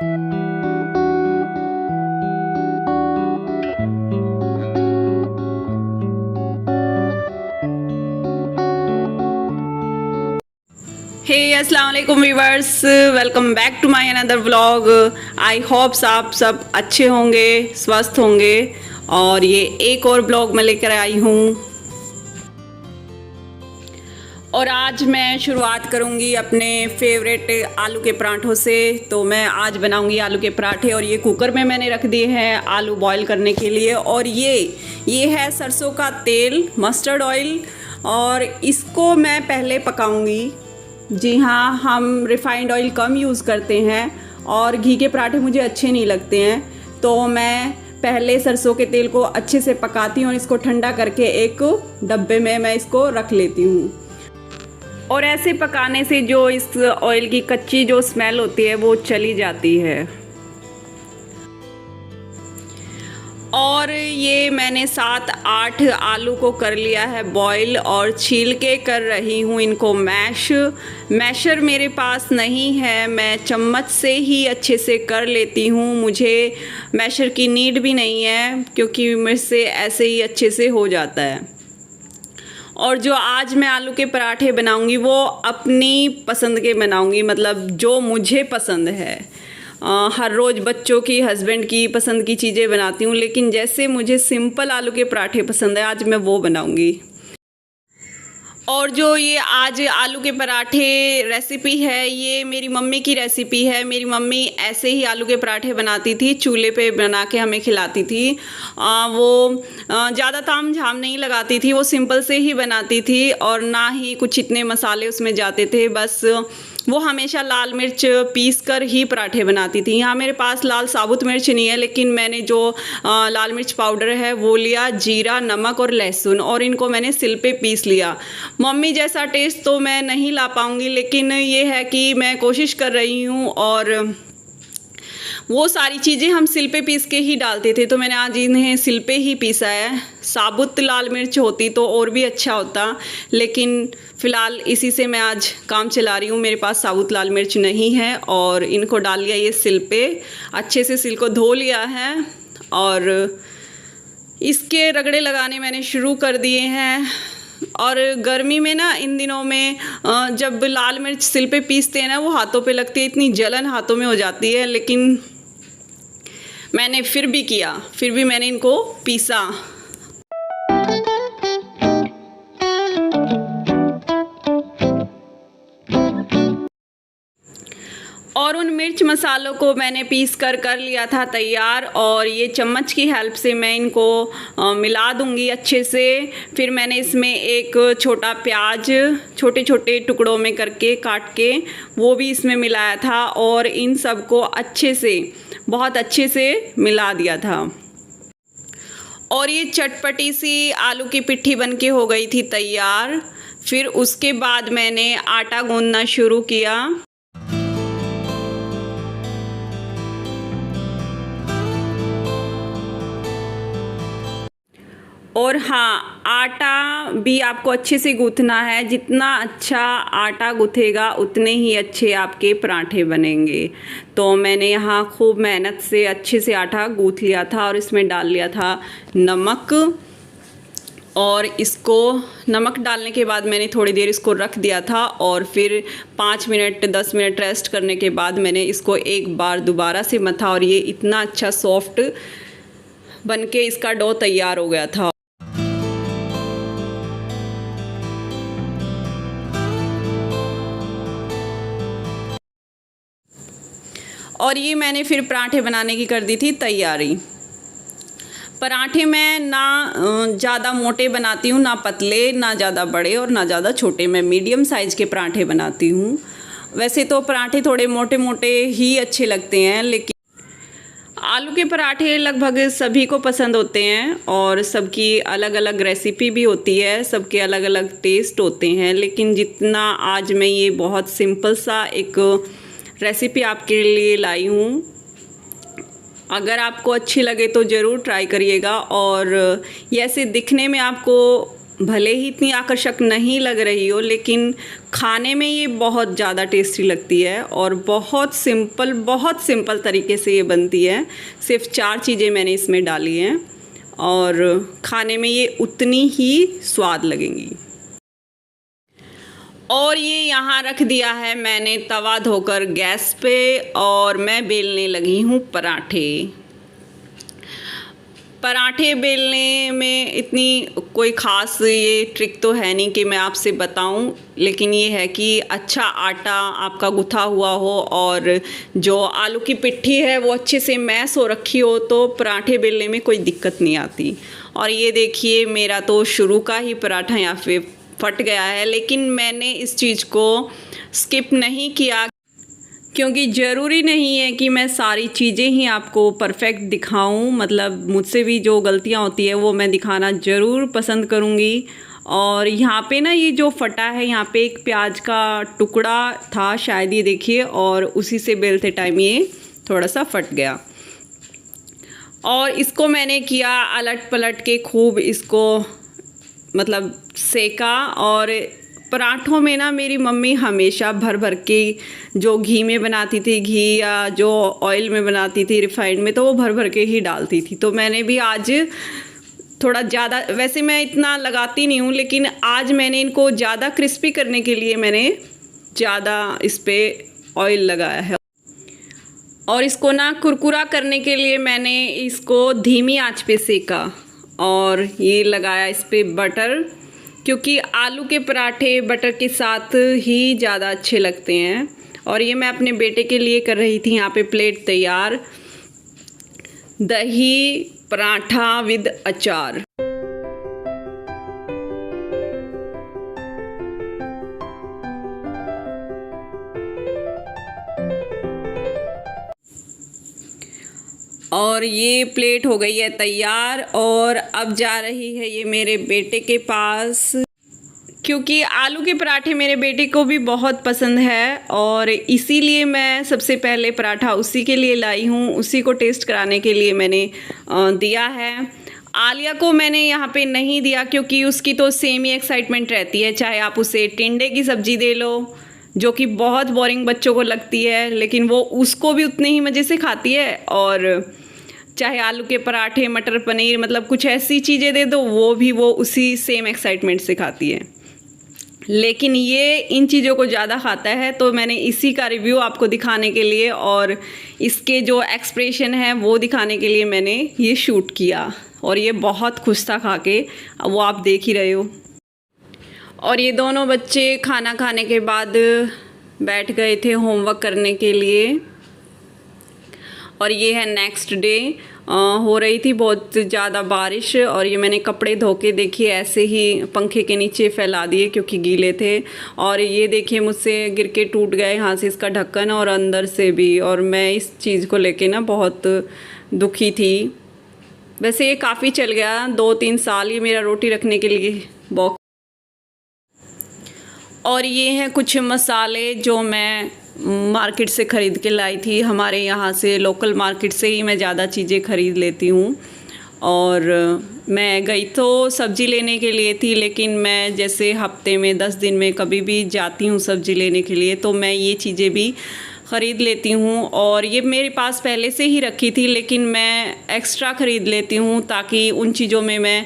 हे अस्सलाम वालेकुम viewers, welcome back to my another vlog. I hopes आप सब अच्छे होंगे, स्वस्थ होंगे। और ये एक और ब्लॉग मैं लेकर आई हूँ और आज मैं शुरुआत करूँगी अपने फेवरेट आलू के पराठों से। तो मैं आज बनाऊँगी आलू के पराठे और ये कुकर में मैंने रख दिए हैं आलू बॉईल करने के लिए। और ये है सरसों का तेल, मस्टर्ड ऑयल, और इसको मैं पहले पकाऊँगी। जी हाँ, हम रिफ़ाइंड ऑयल कम यूज़ करते हैं और घी के पराठे मुझे अच्छे नहीं लगते हैं, तो मैं पहले सरसों के तेल को अच्छे से पकाती हूँ और इसको ठंडा करके एक डब्बे में मैं इसको रख लेती हूँ। और ऐसे पकाने से जो इस ऑयल की कच्ची जो स्मेल होती है वो चली जाती है। और ये मैंने 7-8 आलू को कर लिया है बॉईल और छील के कर रही हूँ इनको मैशर मेरे पास नहीं है, मैं चम्मच से ही अच्छे से कर लेती हूँ। मुझे मैशर की नीड भी नहीं है क्योंकि मेरे से ऐसे ही अच्छे से हो जाता है। और जो आज मैं आलू के पराठे बनाऊँगी वो अपनी पसंद के बनाऊँगी, मतलब जो मुझे पसंद है। हर रोज़ बच्चों की, हस्बैंड की पसंद की चीज़ें बनाती हूँ, लेकिन जैसे मुझे सिंपल आलू के पराठे पसंद है आज मैं वो बनाऊँगी। और जो ये आज आलू के पराठे रेसिपी है ये मेरी मम्मी की रेसिपी है। मेरी मम्मी ऐसे ही आलू के पराठे बनाती थी, चूल्हे पे बना के हमें खिलाती थी। वो ज़्यादा ताम झाम नहीं लगाती थी, वो सिंपल से ही बनाती थी और ना ही कुछ इतने मसाले उसमें जाते थे। बस वो हमेशा लाल मिर्च पीस कर ही पराठे बनाती थी। यहाँ मेरे पास लाल साबुत मिर्च नहीं है, लेकिन मैंने जो लाल मिर्च पाउडर है वो लिया, जीरा, नमक और लहसुन, और इनको मैंने सिल पे पीस लिया। मम्मी जैसा टेस्ट तो मैं नहीं ला पाऊँगी, लेकिन ये है कि मैं कोशिश कर रही हूँ। और वो सारी चीज़ें हम सिल पे पीस के ही डालते थे, तो मैंने आज इन्हें सिल पे ही पीसा है। साबुत लाल मिर्च होती तो और भी अच्छा होता, लेकिन फ़िलहाल इसी से मैं आज काम चला रही हूँ। मेरे पास साबुत लाल मिर्च नहीं है और इनको डाल लिया ये सिल पे, अच्छे से सिल को धो लिया है और इसके रगड़े लगाने मैंने शुरू कर दिए हैं। और गर्मी में ना, इन दिनों में जब लाल मिर्च सिल पे पीसते हैं ना, वो हाथों पे लगती है, इतनी जलन हाथों में हो जाती है, लेकिन मैंने फिर भी मैंने इनको पीसा। और उन मिर्च मसालों को मैंने पीस कर लिया था तैयार, और ये चम्मच की हेल्प से मैं इनको मिला दूंगी अच्छे से। फिर मैंने इसमें एक छोटा प्याज छोटे छोटे टुकड़ों में करके काट के वो भी इसमें मिलाया था और इन सब को अच्छे से, बहुत अच्छे से मिला दिया था। और ये चटपटी सी आलू की पिट्ठी बनके हो गई थी तैयार। फिर उसके बाद मैंने आटा गूंदना शुरू किया। और हाँ, आटा भी आपको अच्छे से गूँथना है। जितना अच्छा आटा गूँथेगा उतने ही अच्छे आपके पराठे बनेंगे। तो मैंने यहाँ खूब मेहनत से अच्छे से आटा गूँथ लिया था और इसमें डाल लिया था नमक। और इसको नमक डालने के बाद मैंने थोड़ी देर इसको रख दिया था और फिर 5 मिनट 10 मिनट रेस्ट करने के बाद मैंने इसको एक बार दोबारा से मथा और ये इतना अच्छा सॉफ्ट बनके इसका डो तैयार हो गया था। और ये मैंने फिर पराठे बनाने की कर दी थी तैयारी। पराठे मैं ना ज़्यादा मोटे बनाती हूँ, ना पतले, ना ज़्यादा बड़े और ना ज़्यादा छोटे। मैं मीडियम साइज़ के पराठे बनाती हूँ। वैसे तो पराठे थोड़े मोटे मोटे ही अच्छे लगते हैं, लेकिन आलू के पराठे लगभग सभी को पसंद होते हैं और सबकी अलग अलग रेसिपी भी होती है, सबके अलग अलग टेस्ट होते हैं। लेकिन जितना आज मैं ये बहुत सिंपल सा एक रेसिपी आपके लिए लाई हूँ, अगर आपको अच्छी लगे तो ज़रूर ट्राई करिएगा। और ये ऐसे दिखने में आपको भले ही इतनी आकर्षक नहीं लग रही हो, लेकिन खाने में ये बहुत ज़्यादा टेस्टी लगती है और बहुत सिंपल तरीके से ये बनती है। सिर्फ 4 चीज़ें मैंने इसमें डाली हैं और खाने में ये उतनी ही स्वाद लगेंगी। और ये यहाँ रख दिया है मैंने तवा धोकर गैस पे और मैं बेलने लगी हूँ पराठे। पराठे बेलने में इतनी कोई ख़ास ये ट्रिक तो है नहीं कि मैं आपसे बताऊं, लेकिन ये है कि अच्छा आटा आपका गुथा हुआ हो और जो आलू की पिट्ठी है वो अच्छे से मैश हो रखी हो तो पराठे बेलने में कोई दिक्कत नहीं आती। और ये देखिए मेरा तो शुरू का ही पराठा यहाँ पे फट गया है, लेकिन मैंने इस चीज़ को स्किप नहीं किया क्योंकि ज़रूरी नहीं है कि मैं सारी चीज़ें ही आपको परफेक्ट दिखाऊं। मतलब मुझसे भी जो गलतियां होती है वो मैं दिखाना ज़रूर पसंद करूंगी। और यहाँ पे ना ये जो फटा है, यहाँ पे एक प्याज का टुकड़ा था शायद, ये देखिए, और उसी से बेलते टाइम ये थोड़ा सा फट गया। और इसको मैंने किया अलट पलट के खूब इसको मतलब सेका। और पराठों में ना मेरी मम्मी हमेशा भर भर के जो घी में बनाती थी, घी या जो ऑयल में बनाती थी रिफाइंड में, तो वो भर भर के ही डालती थी। तो मैंने भी आज थोड़ा ज़्यादा, वैसे मैं इतना लगाती नहीं हूँ, लेकिन आज मैंने इनको ज़्यादा क्रिस्पी करने के लिए मैंने ज़्यादा इस पर ऑयल लगाया है। और इसको ना कुरकुरा करने के लिए मैंने इसको धीमी आंच पे सेका और ये लगाया इस पर बटर, क्योंकि आलू के पराठे बटर के साथ ही ज़्यादा अच्छे लगते हैं। और ये मैं अपने बेटे के लिए कर रही थी। यहाँ पे प्लेट तैयार, दही पराठा विद अचार। और ये प्लेट हो गई है तैयार और अब जा रही है ये मेरे बेटे के पास, क्योंकि आलू के पराठे मेरे बेटे को भी बहुत पसंद है और इसीलिए मैं सबसे पहले पराठा उसी के लिए लाई हूँ, उसी को टेस्ट कराने के लिए मैंने दिया है। आलिया को मैंने यहाँ पे नहीं दिया क्योंकि उसकी तो सेम ही एक्साइटमेंट रहती है, चाहे आप उसे टिंडे की सब्ज़ी दे लो जो कि बहुत बोरिंग बच्चों को लगती है, लेकिन वो उसको भी उतने ही मज़े से खाती है। और चाहे आलू के पराठे, मटर पनीर, मतलब कुछ ऐसी चीज़ें दे दो वो उसी सेम एक्साइटमेंट से खाती है। लेकिन ये इन चीज़ों को ज़्यादा खाता है, तो मैंने इसी का रिव्यू आपको दिखाने के लिए और इसके जो एक्सप्रेशन है वो दिखाने के लिए मैंने ये शूट किया। और ये बहुत खुश था खा के, वो आप देख ही रहे हो। और ये दोनों बच्चे खाना खाने के बाद बैठ गए थे होमवर्क करने के लिए। और ये है नेक्स्ट डे, हो रही थी बहुत ज़्यादा बारिश और ये मैंने कपड़े धो के देखिए ऐसे ही पंखे के नीचे फैला दिए क्योंकि गीले थे। और ये देखिए मुझसे गिर के टूट गए यहाँ से इसका ढक्कन और अंदर से भी, और मैं इस चीज़ को लेके ना बहुत दुखी थी। वैसे ये काफ़ी चल गया, 2-3 साल ये मेरा रोटी रखने के लिए बॉक्स। और ये हैं कुछ मसाले जो मैं मार्केट से ख़रीद के लाई थी। हमारे यहाँ से लोकल मार्केट से ही मैं ज़्यादा चीज़ें ख़रीद लेती हूँ। और मैं गई तो सब्ज़ी लेने के लिए थी, लेकिन मैं जैसे हफ्ते में 10 दिन में कभी भी जाती हूँ सब्ज़ी लेने के लिए, तो मैं ये चीज़ें भी ख़रीद लेती हूँ। और ये मेरे पास पहले से ही रखी थी, लेकिन मैं एक्स्ट्रा ख़रीद लेती हूँ ताकि उन चीज़ों में मैं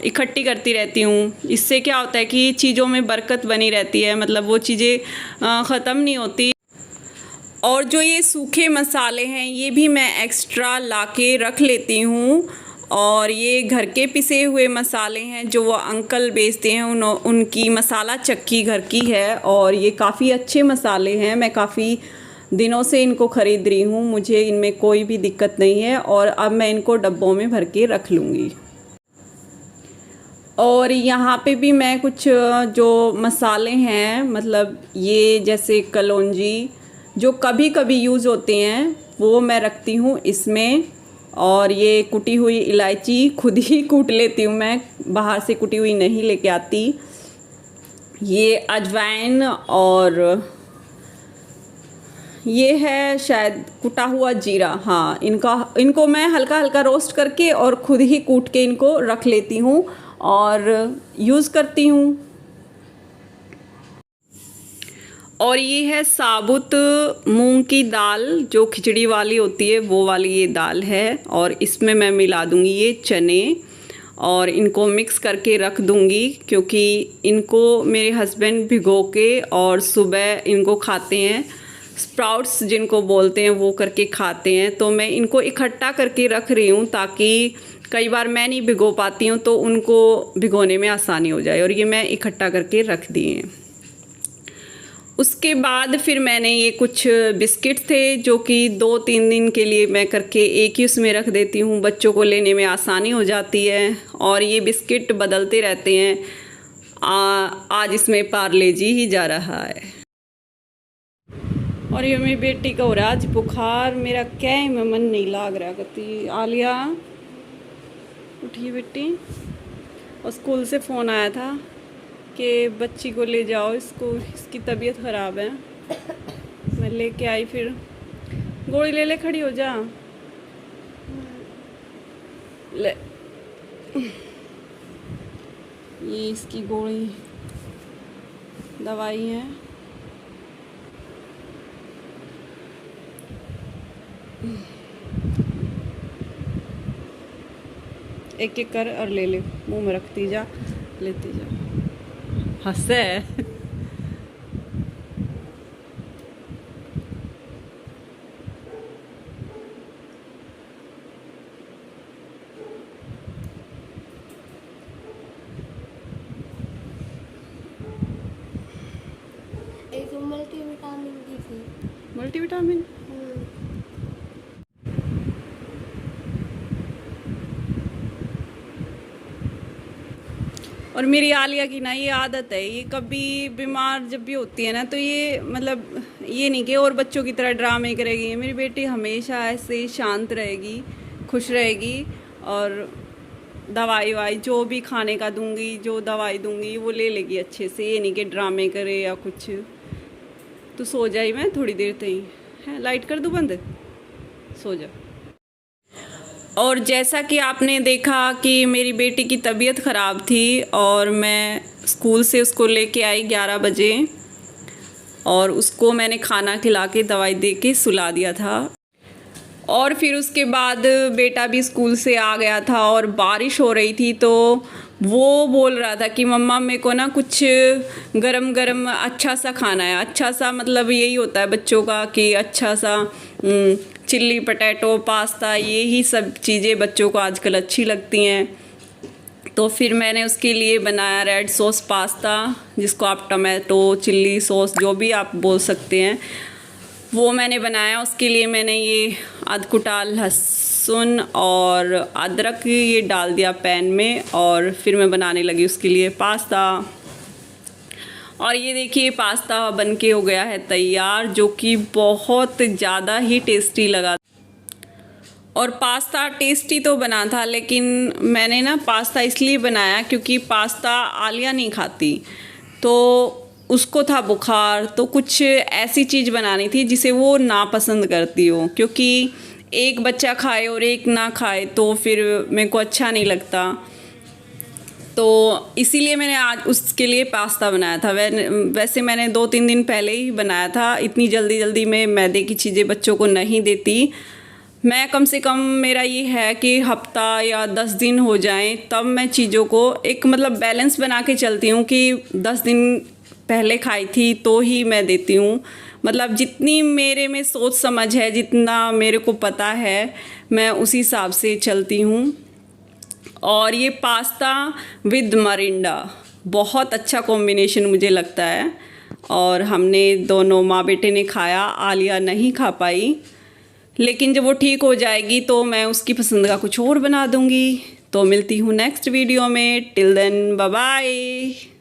इकट्ठी करती रहती हूँ। इससे क्या होता है कि चीज़ों में बरकत बनी रहती है, मतलब वो चीज़ें ख़त्म नहीं होती। और जो ये सूखे मसाले हैं ये भी मैं एक्स्ट्रा लाके रख लेती हूँ। और ये घर के पिसे हुए मसाले हैं जो वो अंकल बेचते हैं, उनकी मसाला चक्की घर की है और ये काफ़ी अच्छे मसाले हैं। मैं काफ़ी दिनों से इनको ख़रीद रही हूँ, मुझे इनमें कोई भी दिक्कत नहीं है। और अब मैं इनको डब्बों में भर के रख लूँगी। और यहाँ पे भी मैं कुछ जो मसाले हैं, मतलब ये जैसे कलौंजी जो कभी कभी यूज़ होते हैं वो मैं रखती हूँ इसमें। और ये कुटी हुई इलायची खुद ही कूट लेती हूँ मैं, बाहर से कुटी हुई नहीं लेके आती। ये अजवाइन और ये है शायद कुटा हुआ जीरा, हाँ, इनको मैं हल्का हल्का रोस्ट करके और खुद ही कूट के इनको रख लेती हूँ। और यूज़ करती हूँ। और ये है साबुत मूंग की दाल, जो खिचड़ी वाली होती है वो वाली ये दाल है। और इसमें मैं मिला दूँगी ये चने और इनको मिक्स करके रख दूँगी, क्योंकि इनको मेरे हस्बैंड भिगो के और सुबह इनको खाते हैं, स्प्राउट्स जिनको बोलते हैं वो करके खाते हैं। तो मैं इनको इकट्ठा करके रख रही हूँ ताकि कई बार मैं नहीं भिगो पाती हूँ तो उनको भिगोने में आसानी हो जाए। और ये मैं इकट्ठा करके रख दिए हैं। उसके बाद फिर मैंने ये कुछ बिस्किट थे जो कि 2-3 दिन के लिए मैं करके एक ही उसमें रख देती हूँ, बच्चों को लेने में आसानी हो जाती है। और ये बिस्किट बदलते रहते हैं। आज इसमें पार्ले जी ही जा रहा है। और ये मेरी बेटी का हो रहा है आज बुखार, मेरा क्या है में मन नहीं लाग रहा कहती। आलिया उठिए बेटी। और स्कूल से फ़ोन आया था कि बच्ची को ले जाओ, इसकी तबीयत ख़राब है। मैं लेके आई, फिर गोली ले ले, खड़ी हो जा ले। ये इसकी गोली दवाई है। एक एक कर और ले ले, मुंह में रखती जा, लेती जा। हंसे एक मल्टीविटामिन दी थी। मल्टीविटामिन और मेरी आलिया की ना ये आदत है, ये कभी बीमार जब भी होती है ना तो ये मतलब ये नहीं कि और बच्चों की तरह ड्रामे करेगी। मेरी बेटी हमेशा ऐसे शांत रहेगी, खुश रहेगी। और दवाई वाई जो भी खाने का दूंगी, जो दवाई दूंगी वो ले लेगी अच्छे से। ये नहीं कि ड्रामे करे या कुछ। तो सो जाई, मैं थोड़ी देर तक ही है, लाइट कर दूँ बंद, सो जा। और जैसा कि आपने देखा कि मेरी बेटी की तबीयत ख़राब थी और मैं स्कूल से उसको लेके आई 11 बजे और उसको मैंने खाना खिला के दवाई दे के सुला दिया था। और फिर उसके बाद बेटा भी स्कूल से आ गया था और बारिश हो रही थी, तो वो बोल रहा था कि मम्मा मेरे को ना कुछ गरम गरम अच्छा सा खाना है। अच्छा सा मतलब यही होता है बच्चों का कि अच्छा सा चिल्ली पटैटो, पास्ता, ये ही सब चीज़ें बच्चों को आजकल अच्छी लगती हैं। तो फिर मैंने उसके लिए बनाया रेड सॉस पास्ता, जिसको आप टमाटो चिल्ली सॉस जो भी आप बोल सकते हैं, वो मैंने बनाया। उसके लिए मैंने ये आध कुटा लहसुन और अदरक ये डाल दिया पैन में और फिर मैं बनाने लगी उसके लिए पास्ता। और ये देखिए पास्ता बनके हो गया है तैयार, जो कि बहुत ज़्यादा ही टेस्टी लगा। और पास्ता टेस्टी तो बना था, लेकिन मैंने ना पास्ता इसलिए बनाया क्योंकि पास्ता आलिया नहीं खाती, तो उसको था बुखार, तो कुछ ऐसी चीज़ बनानी थी जिसे वो ना पसंद करती हो। क्योंकि एक बच्चा खाए और एक ना खाए तो फिर मेरे को अच्छा नहीं लगता। तो इसीलिए मैंने आज उसके लिए पास्ता बनाया था। वैसे मैंने 2-3 दिन पहले ही बनाया था। इतनी जल्दी में मैदे की चीज़ें बच्चों को नहीं देती मैं। कम से कम मेरा ये है कि हफ्ता या 10 दिन हो जाएं तब मैं चीज़ों को एक मतलब बैलेंस बना के चलती हूँ कि 10 दिन पहले खाई थी तो ही मैं देती हूँ। मतलब जितनी मेरे में सोच समझ है, जितना मेरे को पता है, मैं उसी हिसाब से चलती हूँ। और ये पास्ता विद मरिंडा बहुत अच्छा कॉम्बिनेशन मुझे लगता है। और हमने दोनों माँ बेटे ने खाया, आलिया नहीं खा पाई, लेकिन जब वो ठीक हो जाएगी तो मैं उसकी पसंद का कुछ और बना दूँगी। तो मिलती हूँ नेक्स्ट वीडियो में। Till then bye bye.